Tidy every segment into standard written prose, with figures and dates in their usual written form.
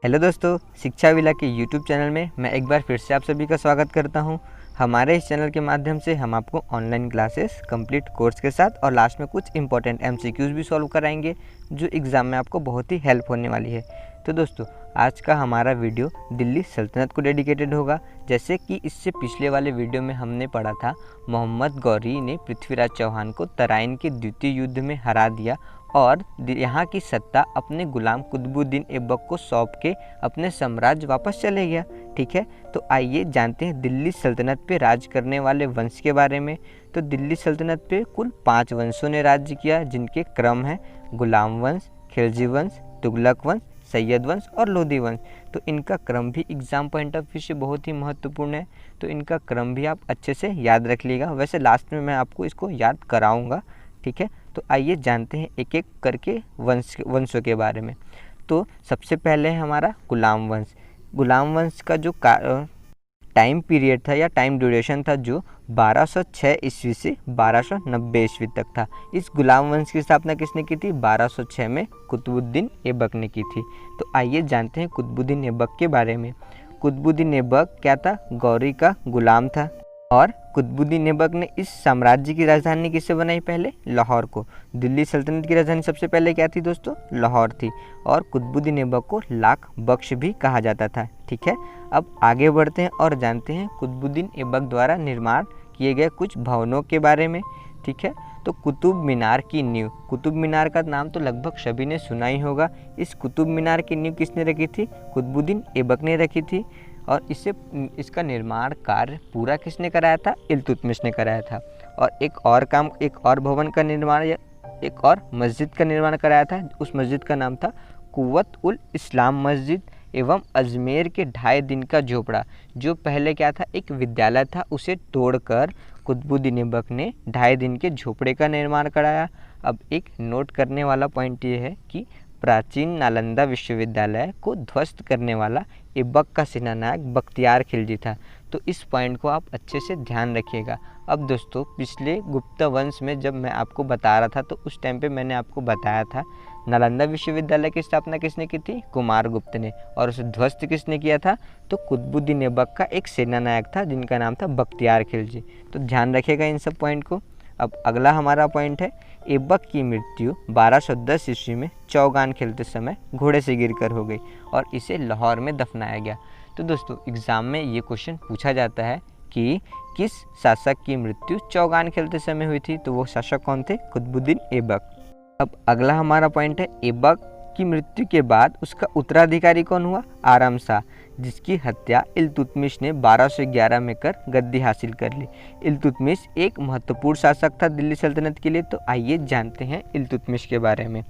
Hello दोस्तों, शिक्षा villa के यूट्यूब चैनल में मैं एक बार फिर से आप सभी का स्वागत करता हूं। हमारे इस चैनल के माध्यम से हम आपको ऑनलाइन क्लासेस कंप्लीट कोर्स के साथ और लास्ट में कुछ इंपॉर्टेंट एमसीक्यूज़ भी सॉल्व कराएंगे जो एग्ज़ाम में आपको बहुत ही हेल्प होने वाली है। तो दोस्तों, आज का हमारा वीडियो दिल्ली सल्तनत को डेडिकेटेड होगा। जैसे कि इससे पिछले वाले वीडियो में हमने पढ़ा था, मोहम्मद गौरी ने पृथ्वीराज चौहान को तराइन के द्वितीय युद्ध में हरा दिया और यहाँ की सत्ता अपने गुलाम कुतुबुद्दीन ऐबक को सौंप के अपने साम्राज्य वापस चले गया। ठीक है, तो आइए जानते हैं दिल्ली सल्तनत पे राज करने वाले वंश के बारे में। तो दिल्ली सल्तनत पे कुल 5 वंशों ने राज्य किया, जिनके क्रम है गुलाम वंश, खिलजी वंश, तुगलक वंश, सैयद वंश और लोधी वंश। तो इनका क्रम भी एग्जाम पॉइंट ऑफ व्यू से बहुत ही महत्वपूर्ण है, तो इनका क्रम भी आप अच्छे से याद रख लीजिएगा। वैसे लास्ट में मैं आपको इसको याद कराऊंगा। ठीक है, तो आइए जानते हैं एक एक करके वंशों के बारे में। तो सबसे पहले है हमारा गुलाम वंश। गुलाम वंश का जो टाइम पीरियड था या टाइम ड्यूरेशन था जो 1206 ईस्वी से 1290 ईस्वी तक था। इस गुलाम वंश की स्थापना किसने की थी? 1206 में कुतुबुद्दीन ऐबक ने की थी। तो आइए जानते हैं कुतुबुद्दीन ऐबक के बारे में। कुतुबुद्दीन ऐबक क्या था? गौरी का गुलाम था। और कुतुबुद्दीन ऐबक ने इस साम्राज्य की राजधानी किससे बनाई? पहले लाहौर को। दिल्ली सल्तनत की राजधानी सबसे पहले क्या थी दोस्तों? लाहौर थी। और कुतुबुद्दीन ऐबक को लाख बख्श भी कहा जाता था। ठीक है, अब आगे बढ़ते हैं और जानते हैं कुतुबुद्दीन ऐबक द्वारा निर्माण किए गए कुछ भवनों के बारे में। ठीक है, तो कुतुब मीनार की नींव। कुतुब मीनार का नाम तो लगभग सभी ने सुना ही होगा। इस कुतुब मीनार की नींव किसने रखी थी? कुतुबुद्दीन ऐबक ने रखी थी। और इसका निर्माण कार्य पूरा किसने कराया था? इल्तुतमिश ने कराया था। और एक और भवन का निर्माण या एक और मस्जिद का निर्माण कराया था। उस मस्जिद का नाम था कुव्वत उल इस्लाम मस्जिद एवं अजमेर के 2.5 दिन का झोपड़ा। जो पहले क्या था? एक विद्यालय था, उसे तोड़कर कुतुबुद्दीन ऐबक ने 2.5 दिन के झोपड़े का निर्माण कराया। अब एक नोट करने वाला पॉइंट ये है कि प्राचीन नालंदा विश्वविद्यालय को ध्वस्त करने वाला ऐबक का सेनानायक बख्तियार खिलजी था। तो इस पॉइंट को आप अच्छे से ध्यान रखिएगा। अब दोस्तों, पिछले गुप्त वंश में जब मैं आपको बता रहा था तो उस टाइम पे मैंने आपको बताया था नालंदा विश्वविद्यालय की स्थापना किसने की थी? कुमारगुप्त ने। और उसे ध्वस्त किसने किया था? तो कुतुबुद्दीन ऐबक का एक सेनानायक था जिनका नाम था बख्तियार खिलजी। तो ध्यान रखिएगा इन सब पॉइंट को। अब अगला हमारा पॉइंट है, ऐबक की मृत्यु 1210 ईस्वी में चौगान खेलते समय घोड़े से गिरकर हो गई और इसे लाहौर में दफनाया गया। तो दोस्तों, एग्ज़ाम में ये क्वेश्चन पूछा जाता है कि किस शासक की मृत्यु चौगान खेलते समय हुई थी? तो वो शासक कौन थे? कुतुबुद्दीन ऐबक। अब अगला हमारा पॉइंट है, ऐबक की मृत्यु के बाद उसका उत्तराधिकारी कौन हुआ? आराम शाह, जिसकी हत्या इल्तुतमिश ने 1211 में कर गद्दी हासिल कर ली। इल्तुतमिश एक महत्वपूर्ण शासक था दिल्ली सल्तनत के लिए। तो आइए जानते हैं इल्तुतमिश के बारे में।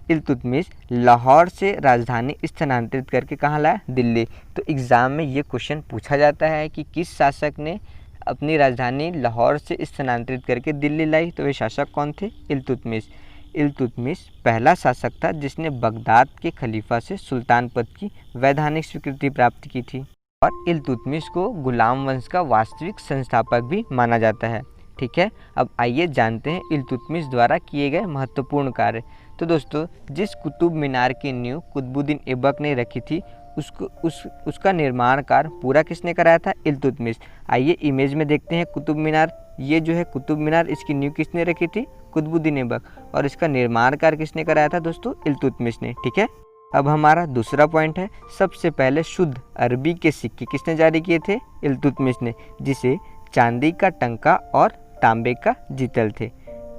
इल्तुतमिश लाहौर से राजधानी स्थानांतरित करके कहाँ लाया? दिल्ली। तो एग्ज़ाम में ये क्वेश्चन पूछा जाता है कि किस शासक ने अपनी राजधानी लाहौर से स्थानांतरित करके दिल्ली लाई? तो वे शासक कौन थे? इल्तुतमिश। इल्तुतमिश पहला शासक था जिसने बगदाद के खलीफा से सुल्तान पद की वैधानिक स्वीकृति प्राप्त की थी। और इल्तुतमिश को गुलाम वंश का वास्तविक संस्थापक भी माना जाता है। ठीक है, अब आइए जानते हैं इल्तुतमिश द्वारा किए गए महत्वपूर्ण कार्य। तो दोस्तों, जिस कुतुब मीनार की नींव कुतुबुद्दीन ऐबक ने रखी थी उसका निर्माण कार्य पूरा किसने कराया था? इल्तुतमिश। आइए इमेज में देखते हैं कुतुब मीनार। ये जो है कुतुब मीनार, इसकी नींव किसने रखी थी? कुतुबुद्दीन ऐबक। और इसका निर्माण कार्य किसने कराया था दोस्तों? इल्तुतमिश ने। ठीक है, अब हमारा दूसरा पॉइंट है, सबसे पहले शुद्ध अरबी के सिक्के किसने जारी किए थे? इल्तुतमिश ने, जिसे चांदी का टंका और तांबे का जितल थे।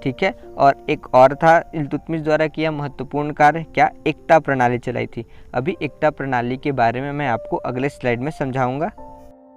ठीक है, और एक और था इल्तुतमिश द्वारा किया महत्वपूर्ण कार्य, क्या? एकता प्रणाली चलाई थी। अभी एकता प्रणाली के बारे में मैं आपको अगले स्लाइड में समझाऊंगा।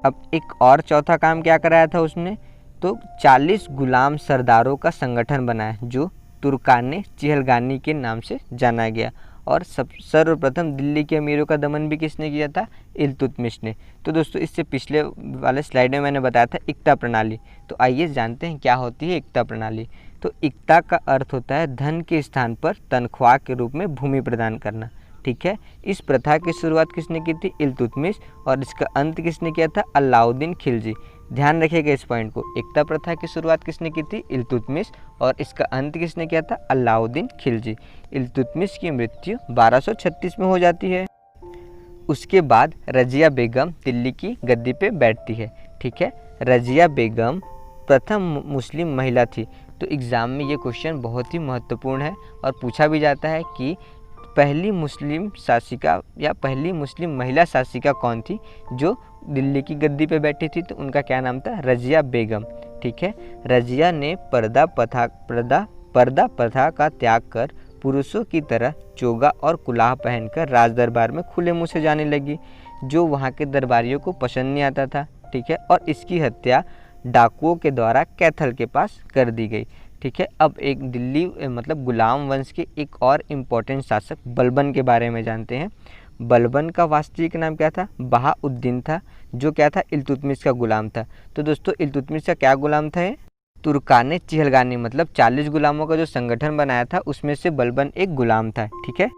अब एक और चौथा काम क्या कराया था उसने? तो 40 गुलाम सरदारों का संगठन बनाया जो तुर्काने चिहलगानी के नाम से जाना गया। और सर्वप्रथम दिल्ली के अमीरों का दमन भी किसने किया था? इल्तुतमिश ने। तो दोस्तों, इससे पिछले वाले स्लाइड में मैंने बताया था एकता प्रणाली। तो आइए जानते हैं क्या होती है एकता प्रणाली। तो एकता का अर्थ होता है धन के स्थान पर तनख्वाह के रूप में भूमि प्रदान करना। ठीक है, इस प्रथा की शुरुआत किसने की थी? इल्तुतमिश। और इसका अंत किसने किया था? अलाउद्दीन खिलजी। ध्यान रखिएगा इस पॉइंट को। एकता प्रथा की शुरुआत किसने की थी? इल्तुतमिश। और इसका अंत किसने किया था? अलाउद्दीन खिलजी। इल्तुतमिश की मृत्यु 1236 में हो जाती है। उसके बाद रज़िया बेगम दिल्ली की गद्दी पे बैठती है। ठीक है, रज़िया बेगम प्रथम मुस्लिम महिला थी। तो एग्ज़ाम में ये क्वेश्चन बहुत ही महत्वपूर्ण है और पूछा भी जाता है कि पहली मुस्लिम शासिका या पहली मुस्लिम महिला शासिका कौन थी जो दिल्ली की गद्दी पे बैठी थी, तो उनका क्या नाम था, रज़िया बेगम। ठीक है, रज़िया ने पर्दा प्रथा का त्याग कर पुरुषों की तरह चोगा और कुलाह पहनकर राज दरबार में खुले मुंह से जाने लगी, जो वहाँ के दरबारियों को पसंद नहीं आता था। ठीक है, और इसकी हत्या डाकुओं के द्वारा कैथल के पास कर दी गई। ठीक है, अब एक दिल्ली मतलब गुलाम वंश के एक और इम्पोर्टेंट शासक बलबन के बारे में जानते हैं। बलबन का वास्तविक नाम क्या था, बहाउद्दीन था, जो क्या था, इल्तुतमिश का गुलाम था। तो दोस्तों इल्तुतमिश का क्या गुलाम था, तुर्काने चिहलगानी मतलब 40 गुलामों का जो संगठन बनाया था उसमें से बलबन एक गुलाम था। ठीक है,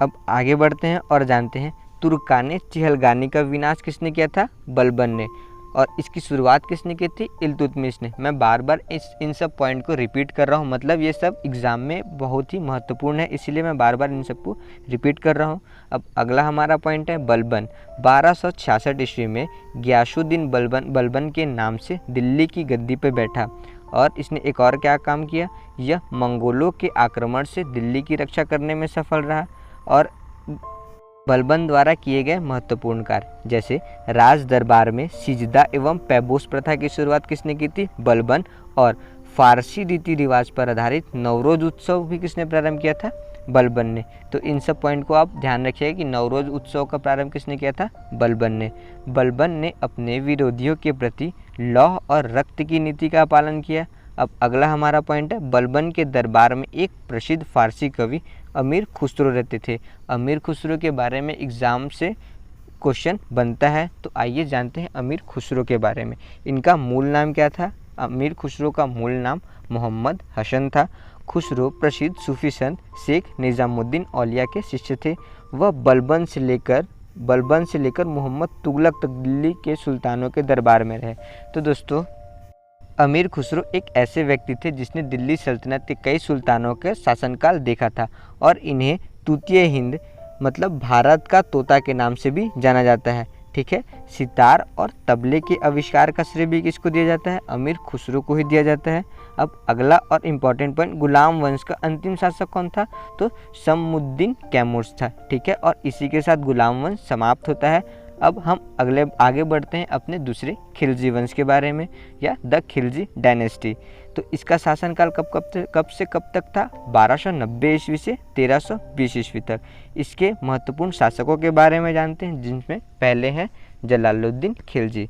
अब आगे बढ़ते हैं और जानते हैं तुर्काने चिहलगानी का विनाश किसने किया था, बलबन ने, और इसकी शुरुआत किसने की थी, इल्तुतमिश ने। मैं बार बार इन सब पॉइंट को रिपीट कर रहा हूँ, मतलब ये सब एग्ज़ाम में बहुत ही महत्वपूर्ण है, इसीलिए मैं बार बार इन सबको रिपीट कर रहा हूँ। अब अगला हमारा पॉइंट है बलबन। 1266 ईस्वी में गियासुद्दीन बलबन के नाम से दिल्ली की गद्दी पर बैठा और इसने एक और क्या काम किया, यह मंगोलों के आक्रमण से दिल्ली की रक्षा करने में सफल रहा। और बलबन द्वारा किए गए महत्वपूर्ण कार्य जैसे राज दरबार में सिजदा एवं पैबोस प्रथा की शुरुआत किसने की थी, बलबन। और फारसी रीति रिवाज पर आधारित नवरोज उत्सव भी किसने प्रारंभ किया था, बलबन ने। तो इन सब पॉइंट को आप ध्यान रखिएगा कि नवरोज उत्सव का प्रारंभ किसने किया था, बलबन ने। बलबन ने अपने विरोधियों के प्रति लौह और रक्त की नीति का पालन किया। अब अगला हमारा पॉइंट है बलबन के दरबार में एक प्रसिद्ध फारसी कवि अमीर खुसरो रहते थे। अमीर खुसरो के बारे में एग्ज़ाम से क्वेश्चन बनता है, तो आइए जानते हैं अमीर खुसरो के बारे में। इनका मूल नाम क्या था, अमीर खुसरो का मूल नाम मोहम्मद हसन था। खुसरो प्रसिद्ध सूफी संत शेख निज़ामुद्दीन औलिया के शिष्य थे। वह बलबन से लेकर मोहम्मद तुगलक तक दिल्ली के सुल्तानों के दरबार में रहे। तो दोस्तों अमीर खुसरो एक ऐसे व्यक्ति थे जिसने दिल्ली सल्तनत के कई सुल्तानों के शासनकाल देखा था और इन्हें तूतीय हिंद मतलब भारत का तोता के नाम से भी जाना जाता है। ठीक है, सितार और तबले के आविष्कार का श्रेय भी किसको दिया जाता है, अमीर खुसरो को ही दिया जाता है। अब अगला और इम्पॉर्टेंट पॉइंट, गुलाम वंश का अंतिम शासक कौन था, तो शमसुद्दीन कैमूर था। ठीक है, और इसी के साथ गुलाम वंश समाप्त होता है। अब हम आगे बढ़ते हैं अपने दूसरे खिलजी वंश के बारे में या द खिलजी डायनेस्टी। तो इसका शासनकाल कब से कब तक था, 1290 ईस्वी से 1320 ईस्वी तक। इसके महत्वपूर्ण शासकों के बारे में जानते हैं, जिनमें पहले हैं जलालुद्दीन खिलजी।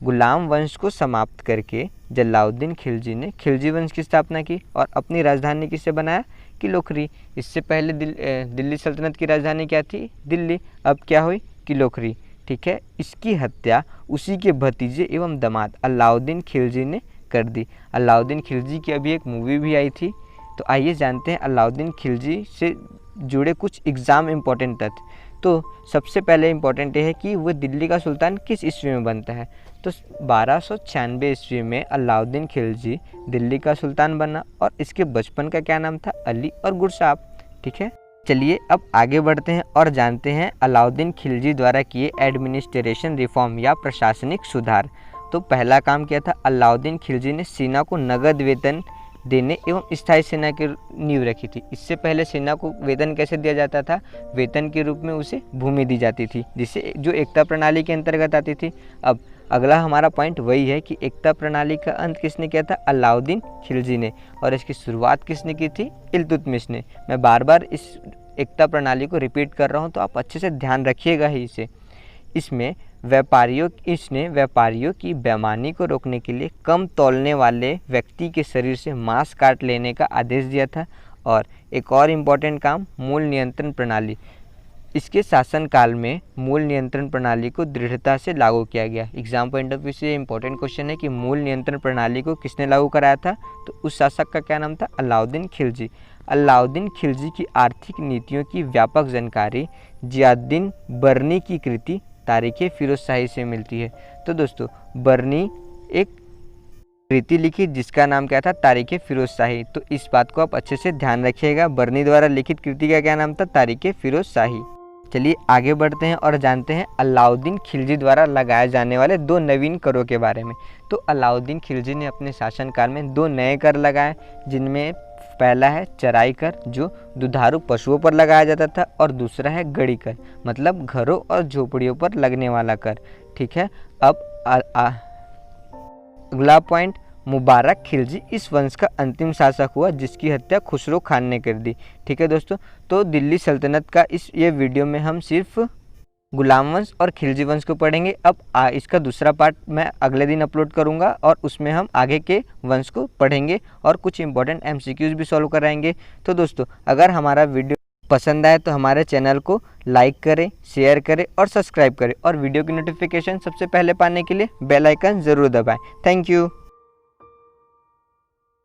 गुलाम वंश को समाप्त करके जलालुद्दीन खिलजी ने खिलजी वंश की स्थापना की और अपनी राजधानी किसे बनाया, किलोखरी। इससे पहले दिल्ली सल्तनत की राजधानी क्या थी, दिल्ली, अब क्या हुई, किलोखरी। ठीक है, इसकी हत्या उसी के भतीजे एवं दामाद अलाउद्दीन खिलजी ने कर दी। अलाउद्दीन खिलजी की अभी एक मूवी भी आई थी। तो आइए जानते हैं अलाउद्दीन खिलजी से जुड़े कुछ एग्ज़ाम इम्पोर्टेंट तथ्य। तो सबसे पहले इम्पोर्टेंट ये है कि वह दिल्ली का सुल्तान किस ईस्वी में बनता है, तो 1296 ईस्वी में अलाउद्दीन खिलजी दिल्ली का सुल्तान बना और इसके बचपन का क्या नाम था, अली और गुरसाब। ठीक है, चलिए अब आगे बढ़ते हैं और जानते हैं अलाउद्दीन खिलजी द्वारा किए एडमिनिस्ट्रेशन रिफॉर्म या प्रशासनिक सुधार। तो पहला काम किया था, अलाउद्दीन खिलजी ने सेना को नगद वेतन देने एवं स्थायी सेना की नींव रखी थी। इससे पहले सेना को वेतन कैसे दिया जाता था, वेतन के रूप में उसे भूमि दी जाती थी, जिसे जो एकता प्रणाली के अंतर्गत आती थी। अब अगला हमारा पॉइंट वही है कि एकता प्रणाली का अंत किसने किया था, अलाउद्दीन खिलजी ने, और इसकी शुरुआत किसने की थी, इल्तुतमिश ने। मैं बार बार इस एकता प्रणाली को रिपीट कर रहा हूँ, तो आप अच्छे से ध्यान रखिएगा ही इसे। इसने व्यापारियों की बेईमानी को रोकने के लिए कम तौलने वाले व्यक्ति के शरीर से मांस काट लेने का आदेश दिया था। और एक और इम्पॉर्टेंट काम, मूल नियंत्रण प्रणाली। इसके शासनकाल में मूल नियंत्रण प्रणाली को दृढ़ता से लागू किया गया। एग्जाम पॉइंट ऑफ व्यू से इम्पोर्टेंट क्वेश्चन है कि मूल नियंत्रण प्रणाली को किसने लागू कराया था, तो उस शासक का क्या नाम था, अलाउद्दीन खिलजी। अलाउद्दीन खिलजी की आर्थिक नीतियों की व्यापक जानकारी जियाउद्दीन बर्नी की कृति तारीख़ फिरोजशाही से मिलती है। तो दोस्तों बर्नी एक कृति लिखी जिसका नाम क्या था, तारीख़ फिरोजशाही। तो इस बात को आप अच्छे से ध्यान रखिएगा, बर्नी द्वारा लिखित कृति का क्या नाम था, तारीख़ फिरोजशाही। चलिए आगे बढ़ते हैं और जानते हैं अलाउद्दीन खिलजी द्वारा लगाए जाने वाले 2 नवीन करों के बारे में। तो अलाउद्दीन खिलजी ने अपने शासनकाल में 2 नए कर लगाए, जिनमें पहला है चराई कर जो दुधारू पशुओं पर लगाया जाता था, और दूसरा है गड़ी कर मतलब घरों और झोपड़ियों पर लगने वाला कर। ठीक है, अब अगला पॉइंट, मुबारक खिलजी इस वंश का अंतिम शासक हुआ जिसकी हत्या खुसरो खान ने कर दी। ठीक है दोस्तों, तो दिल्ली सल्तनत का ये वीडियो में हम सिर्फ गुलाम वंश और खिलजी वंश को पढ़ेंगे। अब इसका दूसरा पार्ट मैं अगले दिन अपलोड करूंगा और उसमें हम आगे के वंश को पढ़ेंगे और कुछ इंपॉर्टेंट एमसीक्यूज भी सॉल्व कराएंगे। तो दोस्तों, अगर हमारा वीडियो पसंद आए तो हमारे चैनल को लाइक करें, शेयर करें और सब्सक्राइब करें, और वीडियो की नोटिफिकेशन सबसे पहले पाने के लिए बेल आइकन ज़रूर दबाएं। Thank you.